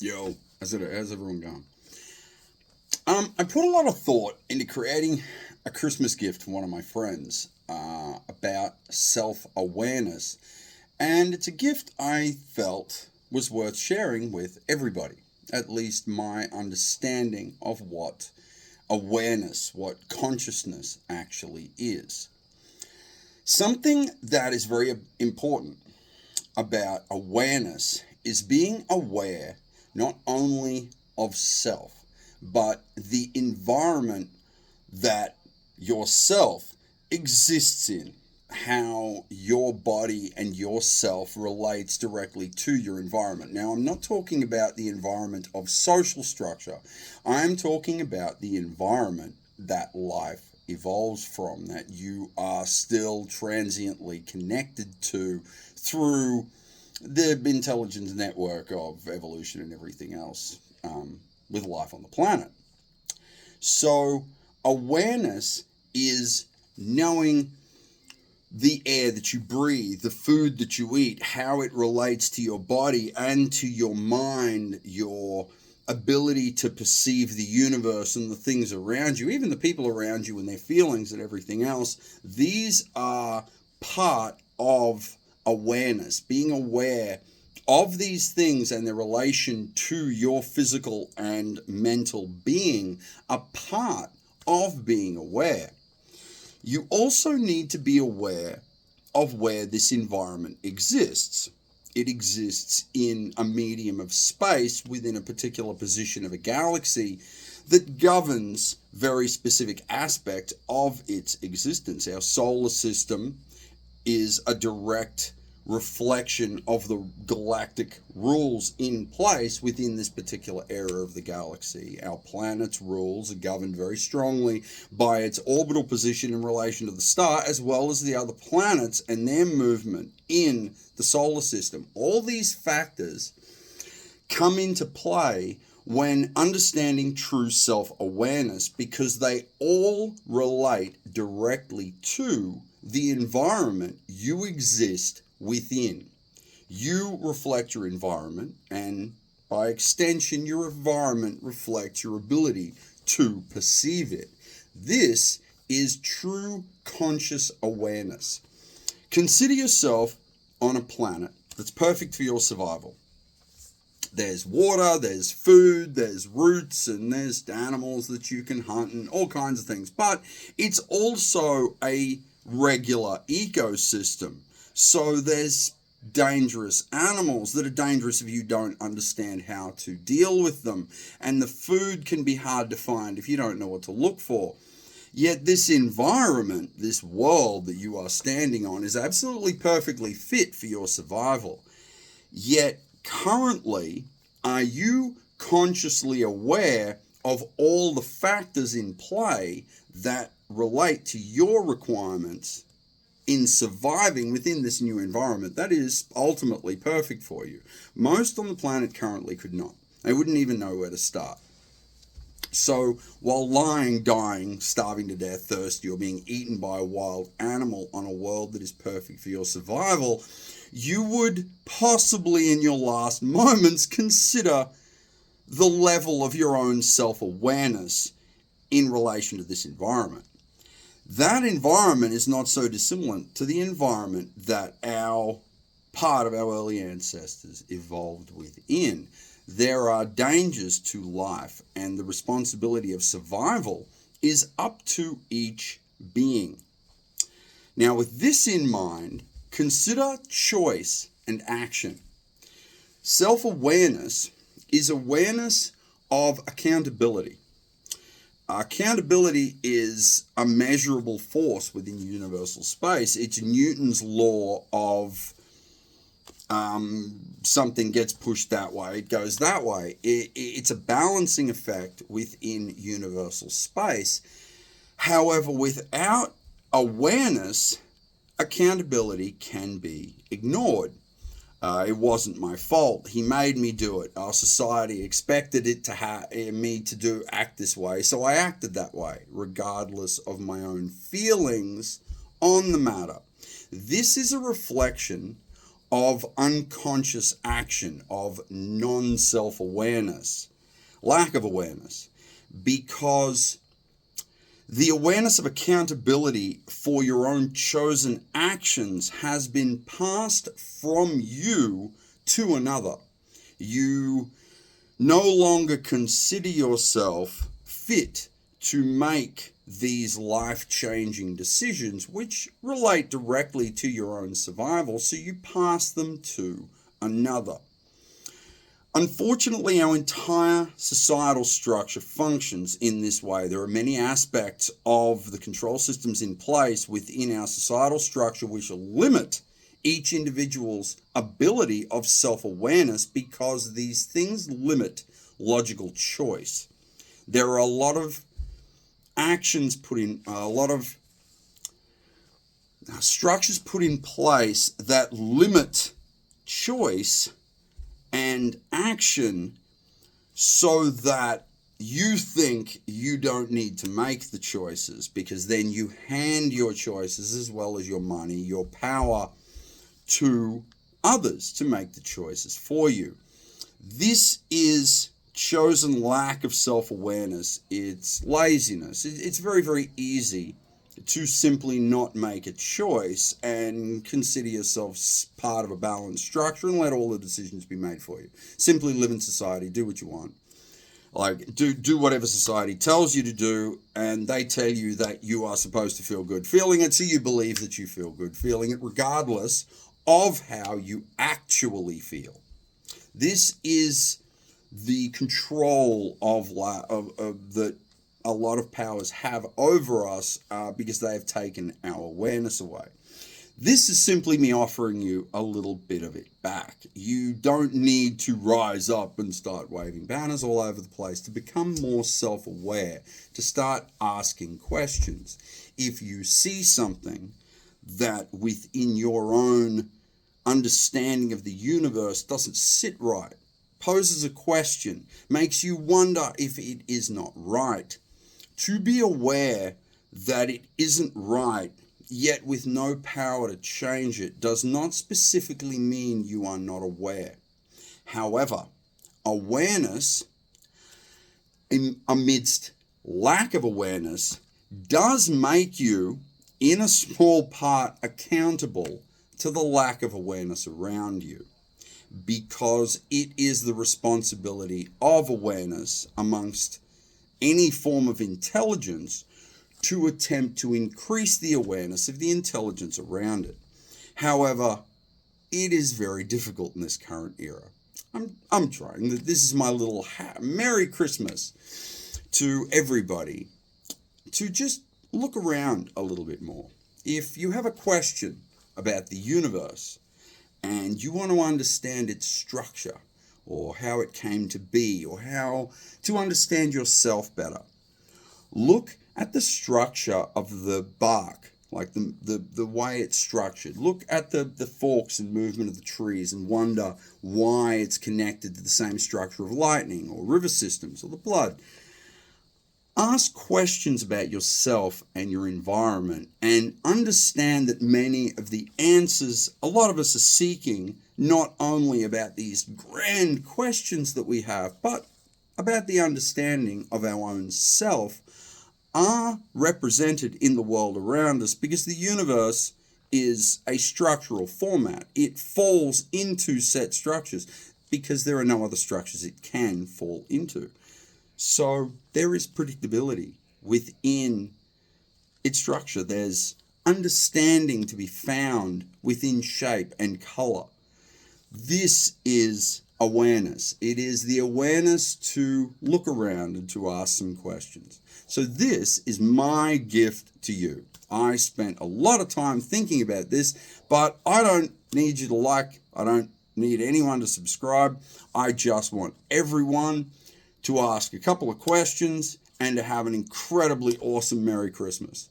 Yo, how's everyone going? I put a lot of thought into creating a Christmas gift for one of my friends about self awareness, and it's a gift I felt was worth sharing with everybody. At least my understanding of what awareness, what consciousness actually is. Something that is very important about awareness is being aware not only of self, but the environment that yourself exists in, how your body and yourself relates directly to your environment. Now, I'm not talking about the environment of social structure, I'm talking about the environment that life evolves from, that you are still transiently connected to through the intelligence network of evolution and everything else with life on the planet. So, awareness is knowing the air that you breathe, the food that you eat, how it relates to your body and to your mind, your ability to perceive the universe and the things around you, even the people around you and their feelings and everything else. These are part of awareness, being aware of these things and their relation to your physical and mental being are part of being aware. You also need to be aware of where this environment exists. It exists in a medium of space within a particular position of a galaxy that governs very specific aspect of its existence. Our solar system is a direct reflection of the galactic rules in place within this particular era of the galaxy. Our planet's rules are governed very strongly by its orbital position in relation to the star, as well as the other planets and their movement in the solar system. All these factors come into play when understanding true self awareness because they all relate directly to the environment you exist within. You reflect your environment, and by extension, your environment reflects your ability to perceive it. This is true conscious awareness. Consider yourself on a planet that's perfect for your survival. There's water, there's food, there's roots, and there's animals that you can hunt and all kinds of things. But it's also a regular ecosystem. So there's dangerous animals that are dangerous if you don't understand how to deal with them. And the food can be hard to find if you don't know what to look for. Yet this environment, this world that you are standing on, is absolutely perfectly fit for your survival. Yet currently, are you consciously aware of all the factors in play that relate to your requirements in surviving within this new environment that is ultimately perfect for you? Most on the planet currently could not. They wouldn't even know where to start. So, while lying, dying, starving to death, thirsty, or being eaten by a wild animal on a world that is perfect for your survival, you would possibly in your last moments consider the level of your own self awareness in relation to this environment. That environment is not so dissimilar to the environment that our part of our early ancestors evolved within. There are dangers to life, and the responsibility of survival is up to each being. Now, with this in mind, consider choice and action. Self awareness is awareness of accountability. Accountability is a measurable force within universal space. It's Newton's law of something gets pushed that way, it goes that way. It's a balancing effect within universal space. However, without awareness, accountability can be ignored. It wasn't my fault. He made me do it. Our society expected it to me to act this way, so I acted that way, regardless of my own feelings on the matter. This is a reflection of unconscious action, of non-self-awareness, lack of awareness, because the awareness of accountability for your own chosen actions has been passed from you to another. You no longer consider yourself fit to make these life-changing decisions which relate directly to your own survival, so you pass them to another. Unfortunately, our entire societal structure functions in this way. There are many aspects of the control systems in place within our societal structure which limit each individual's ability of self-awareness, because these things limit logical choice. There are a lot of actions put in, a lot of structures put in place that limit choice and action, so that you think you don't need to make the choices, because then you hand your choices, as well as your money, your power, to others to make the choices for you. This is chosen lack of self-awareness. It's laziness. It's very, very easy to simply not make a choice and consider yourself part of a balanced structure and let all the decisions be made for you. Simply live in society, do what you want. Like, do whatever society tells you to do, and they tell you that you are supposed to feel good feeling it, so you believe that you feel good feeling it, regardless of how you actually feel. This is the control that a lot of powers have over us, because they have taken our awareness away. This is simply me offering you a little bit of it back. You don't need to rise up and start waving banners all over the place to become more self-aware, to start asking questions. If you see something that within your own understanding of the universe doesn't sit right, poses a question, makes you wonder if it is not right, to be aware that it isn't right, yet with no power to change it, does not specifically mean you are not aware. However, awareness amidst lack of awareness does make you, in a small part, accountable to the lack of awareness around you, because it is the responsibility of awareness amongst any form of intelligence to attempt to increase the awareness of the intelligence around it. However, it is very difficult in this current era. I'm trying. This is my little Merry Christmas to everybody, to just look around a little bit more. If you have a question about the universe and you want to understand its structure, or how it came to be, or how to understand yourself better, look at the structure of the bark, like the way it's structured. Look at the forks and movement of the trees and wonder why it's connected to the same structure of lightning or river systems or the blood. Ask questions about yourself and your environment, and understand that many of the answers a lot of us are seeking, not only about these grand questions that we have, but about the understanding of our own self, are represented in the world around us, because the universe is a structural format. It falls into set structures because there are no other structures it can fall into. So there is predictability within its structure. There's understanding to be found within shape and color. This is awareness. It is the awareness to look around and to ask some questions. So this is my gift to you. I spent a lot of time thinking about this, but I don't need you to like. I don't need anyone to subscribe. I just want everyone to ask a couple of questions and to have an incredibly awesome Merry Christmas.